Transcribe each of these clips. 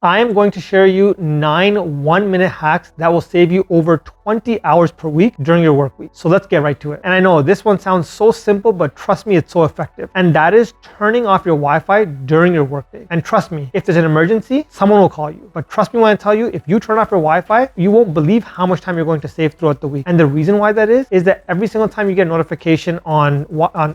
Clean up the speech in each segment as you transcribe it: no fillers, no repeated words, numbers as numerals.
I am going to share you 9 one-minute hacks that will save you over 20 hours per week during your work week. So let's get right to it. And I know this one sounds so simple, but trust me, it's so effective. And that is turning off your Wi-Fi during your workday. And trust me, if there's an emergency, someone will call you. But trust me when I tell you, if you turn off your Wi-Fi, you won't believe how much time you're going to save throughout the week. And the reason why that is that every single time you get a notification on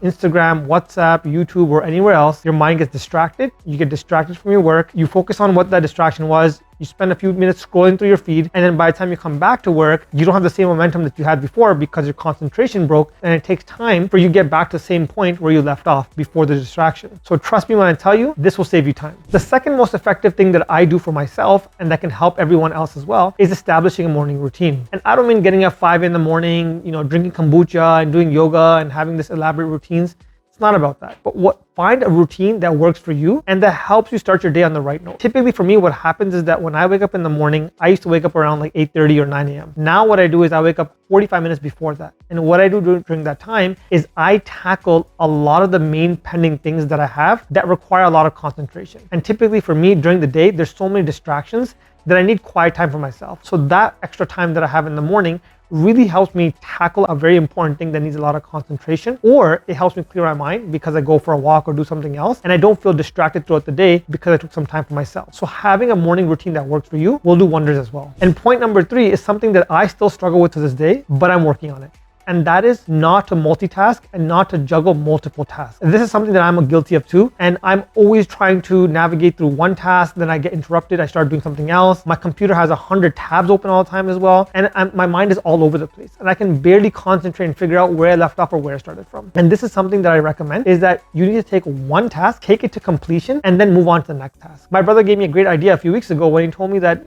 Instagram, WhatsApp, YouTube, or anywhere else, your mind gets distracted. You get distracted from your work. You focus on what that distraction was. You spend a few minutes scrolling through your feed, and then by the time you come back to work, you don't have the same momentum that you had before because your concentration broke, and it takes time for you to get back to the same point where you left off before the distraction. So trust me when I tell you, this will save you time. The second most effective thing that I do for myself, and that can help everyone else as well, is establishing a morning routine. And I don't mean getting up 5 in the morning, drinking kombucha and doing yoga and having this elaborate routines. It's not about that, but find a routine that works for you and that helps you start your day on the right note. Typically for me, what happens is that when I wake up in the morning, I used to wake up around like 8:30 or 9 a.m. Now what I do is I wake up 45 minutes before that. And what I do during that time is I tackle a lot of the main pending things that I have that require a lot of concentration. And typically for me during the day, there's so many distractions that I need quiet time for myself. So that extra time that I have in the morning really helps me tackle a very important thing that needs a lot of concentration, or it helps me clear my mind because I go for a walk or do something else and I don't feel distracted throughout the day because I took some time for myself. So having a morning routine that works for you will do wonders as well. And point number 3 is something that I still struggle with to this day, but I'm working on it. And that is not to multitask and not to juggle multiple tasks. And this is something that I'm guilty of too. And I'm always trying to navigate through one task, then I get interrupted, I start doing something else. My computer has 100 tabs open all the time as well. And my mind is all over the place. And I can barely concentrate and figure out where I left off or where I started from. And this is something that I recommend, is that you need to take one task, take it to completion, and then move on to the next task. My brother gave me a great idea a few weeks ago when he told me that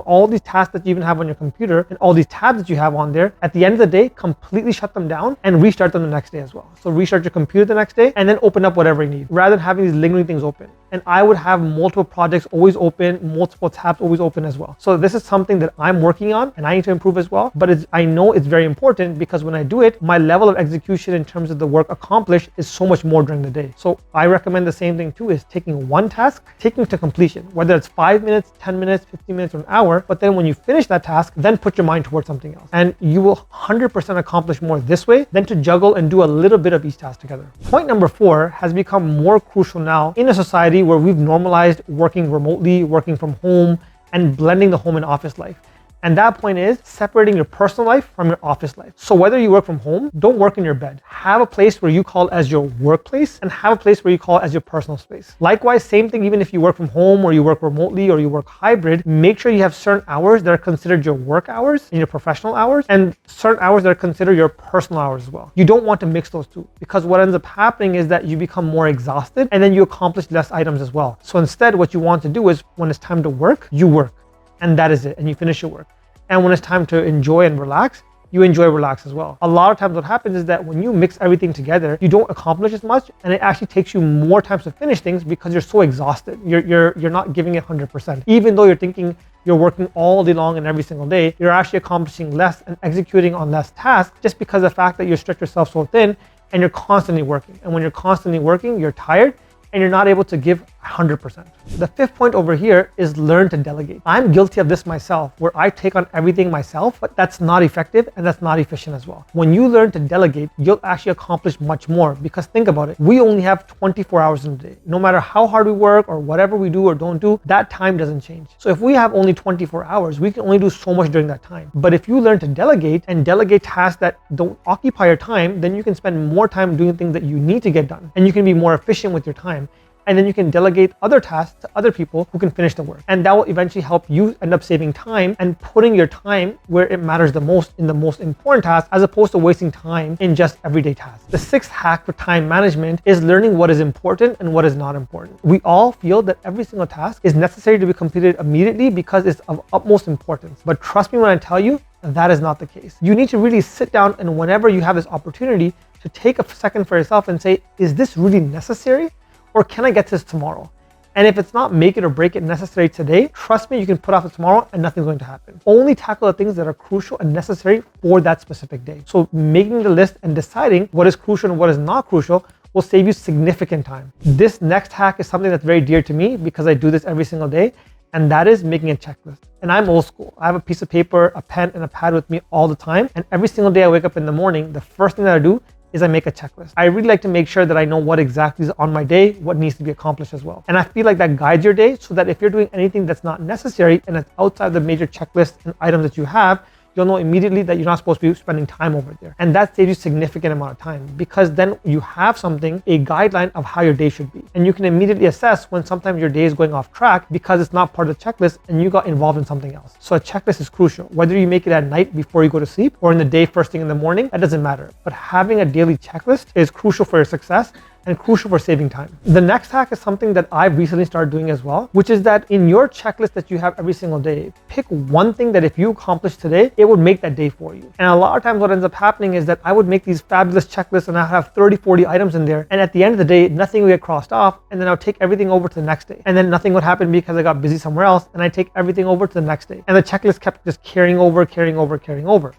all these tasks that you even have on your computer and all these tabs that you have on there, at the end of the day, completely shut them down and restart them the next day as well. So restart your computer the next day and then open up whatever you need rather than having these lingering things open. And I would have multiple projects always open, multiple tabs always open as well. So this is something that I'm working on and I need to improve as well. But I know it's very important because when I do it, my level of execution in terms of the work accomplished is so much more during the day. So I recommend the same thing too, is taking one task, taking it to completion, whether it's 5 minutes, 10 minutes, 15 minutes, or an hour. But then when you finish that task, then put your mind towards something else. And you will 100% accomplish more this way than to juggle and do a little bit of each task together. Point number 4 has become more crucial now in a society where we've normalized working remotely, working from home, and blending the home and office life. And that point is separating your personal life from your office life. So whether you work from home, don't work in your bed. Have a place where you call as your workplace and have a place where you call as your personal space. Likewise, same thing, even if you work from home or you work remotely or you work hybrid, make sure you have certain hours that are considered your work hours and your professional hours and certain hours that are considered your personal hours as well. You don't want to mix those two because what ends up happening is that you become more exhausted and then you accomplish less items as well. So instead, what you want to do is when it's time to work, you work. And that is it, and you finish your work. And when it's time to enjoy and relax, you enjoy relax as well. A lot of times what happens is that when you mix everything together, you don't accomplish as much and it actually takes you more time to finish things because you're so exhausted. You're not giving it 100%. Even though you're thinking you're working all day long and every single day, you're actually accomplishing less and executing on less tasks just because of the fact that you stretch yourself so thin and you're constantly working. And when you're constantly working, you're tired and you're not able to give 100%. The 5th point over here is learn to delegate. I'm guilty of this myself, where I take on everything myself, but that's not effective and that's not efficient as well. When you learn to delegate, you'll actually accomplish much more because think about it, we only have 24 hours in a day. No matter how hard we work or whatever we do or don't do, that time doesn't change. So if we have only 24 hours, we can only do so much during that time. But if you learn to delegate and delegate tasks that don't occupy your time, then you can spend more time doing things that you need to get done and you can be more efficient with your time. And then you can delegate other tasks to other people who can finish the work. And that will eventually help you end up saving time and putting your time where it matters the most in the most important tasks, as opposed to wasting time in just everyday tasks. The 6th hack for time management is learning what is important and what is not important. We all feel that every single task is necessary to be completed immediately because it's of utmost importance. But trust me when I tell you, that is not the case. You need to really sit down and whenever you have this opportunity to take a second for yourself and say, is this really necessary? Or can I get this tomorrow? And if it's not make it or break it necessary today, trust me, you can put off it tomorrow and nothing's going to happen. Only tackle the things that are crucial and necessary for that specific day. So making the list and deciding what is crucial and what is not crucial will save you significant time. This next hack is something that's very dear to me because I do this every single day. and that is making a checklist. And I'm old school. I have a piece of paper, a pen, and a pad with me all the time. And every single day I wake up in the morning, the first thing that I do is I make a checklist. I really like to make sure that I know what exactly is on my day, what needs to be accomplished as well. And I feel like that guides your day, so that if you're doing anything that's not necessary and it's outside the major checklist and items that you have, you'll know immediately that you're not supposed to be spending time over there. And that saves you significant amount of time, because then you have something, a guideline of how your day should be. And you can immediately assess when sometimes your day is going off track because it's not part of the checklist and you got involved in something else. So a checklist is crucial. Whether you make it at night before you go to sleep or in the day first thing in the morning, that doesn't matter. But having a daily checklist is crucial for your success and crucial for saving time. The next hack is something that I've recently started doing as well, which is that in your checklist that you have every single day, pick one thing that if you accomplish today, it would make that day for you. And a lot of times what ends up happening is that I would make these fabulous checklists and I have 30, 40 items in there. And at the end of the day, nothing would get crossed off. And then I'll take everything over to the next day. And then nothing would happen because I got busy somewhere else. And I take everything over to the next day. And the checklist kept just carrying over.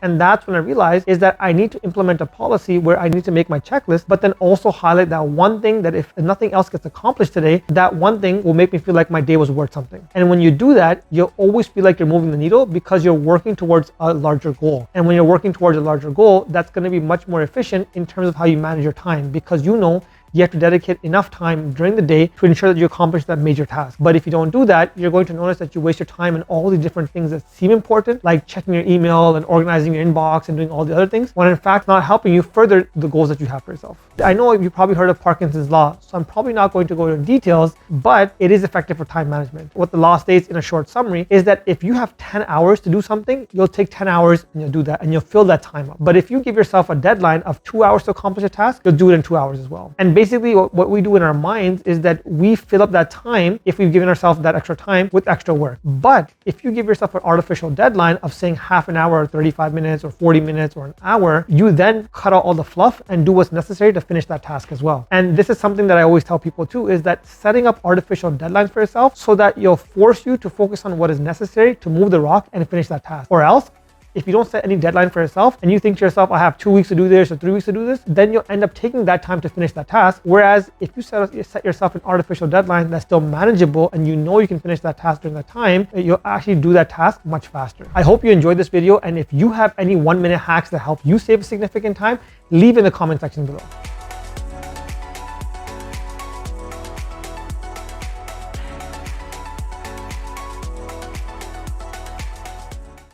And that's when I realized is that I need to implement a policy where I need to make my checklist, but then also highlight that one thing that if nothing else gets accomplished today, that one thing will make me feel like my day was worth something. And when you do that, you'll always feel like you're moving the needle because you're working towards a larger goal. And when you're working towards a larger goal, that's going to be much more efficient in terms of how you manage your time, because you know you have to dedicate enough time during the day to ensure that you accomplish that major task. But if you don't do that, you're going to notice that you waste your time in all the different things that seem important, like checking your email and organizing your inbox and doing all the other things, when in fact not helping you further the goals that you have for yourself. I know you've probably heard of Parkinsons Law, so I'm probably not going to go into details, but it is effective for time management. What the law states in a short summary is that if you have 10 hours to do something, you'll take 10 hours and you'll do that and you'll fill that time up. But if you give yourself a deadline of 2 hours to accomplish a task, you'll do it in 2 hours as well. And basically what we do in our minds is that we fill up that time if we've given ourselves that extra time with extra work. But if you give yourself an artificial deadline of saying half an hour or 35 minutes or 40 minutes or an hour, you then cut out all the fluff and do what's necessary to finish that task as well. And this is something that I always tell people too, is that setting up artificial deadlines for yourself so that you'll force you to focus on what is necessary to move the rock and finish that task. Or else, if you don't set any deadline for yourself and you think to yourself, I have 2 weeks to do this or 3 weeks to do this, then you'll end up taking that time to finish that task. Whereas if you set yourself an artificial deadline that's still manageable and you know you can finish that task during that time, you'll actually do that task much faster. I hope you enjoyed this video, and if you have any 1-minute hacks that help you save significant time, leave in the comment section below.